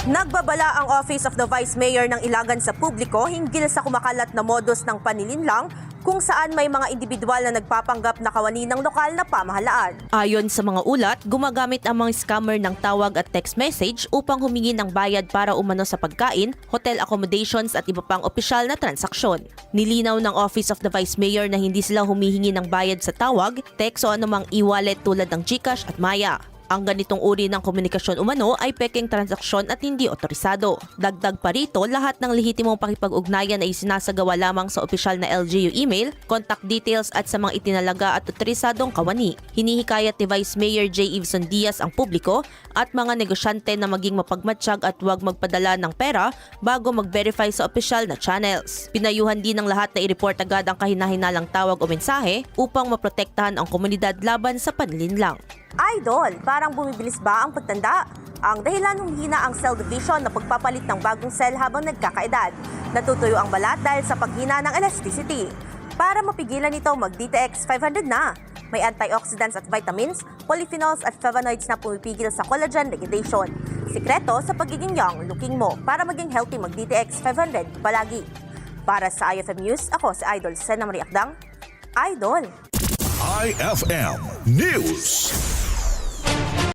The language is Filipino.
Nagbabala ang Office of the Vice Mayor ng Ilagan sa publiko hinggil sa kumakalat na modus ng panilinlang kung saan may mga individual na nagpapanggap na kawani ng lokal na pamahalaan. Ayon sa mga ulat, gumagamit ang mga scammer ng tawag at text message upang humingi ng bayad para umano sa pagkain, hotel accommodations at iba pang opisyal na transaksyon. Nilinaw ng Office of the Vice Mayor na hindi sila humihingi ng bayad sa tawag, text o anumang e-wallet tulad ng GCash at Maya. Ang ganitong uri ng komunikasyon umano ay pekeng transaksyon at hindi otorisado. Dagdag pa rito, lahat ng lehitimong pakipag-ugnayan ay sinasagawa lamang sa opisyal na LGU email, contact details at sa mga itinalaga at otorisadong kawani. Hinihikayat ni Vice Mayor J. Evson Diaz ang publiko at mga negosyante na maging mapagmatsyag at huwag magpadala ng pera bago mag-verify sa opisyal na channels. Pinayuhan din ng lahat na i-report agad ang kahinahinalang tawag o mensahe upang maprotektahan ang komunidad laban sa panlilinlang. Idol, parang bumibilis ba ang pagtanda? Ang dahilan humihina ang cell division na pagpapalit ng bagong cell habang nagkakaedad. Natutuyo ang balat dahil sa paghina ng elasticity. Para mapigilan ito, mag-DTX 500 na. May antioxidants at vitamins, polyphenols at flavonoids na pumipigil sa collagen degradation. Sikreto sa pagiging young looking mo para maging healthy, mag-DTX 500 palagi. Para sa IFM News, ako si Idol Sena Marie Akdang. Idol! IFM News.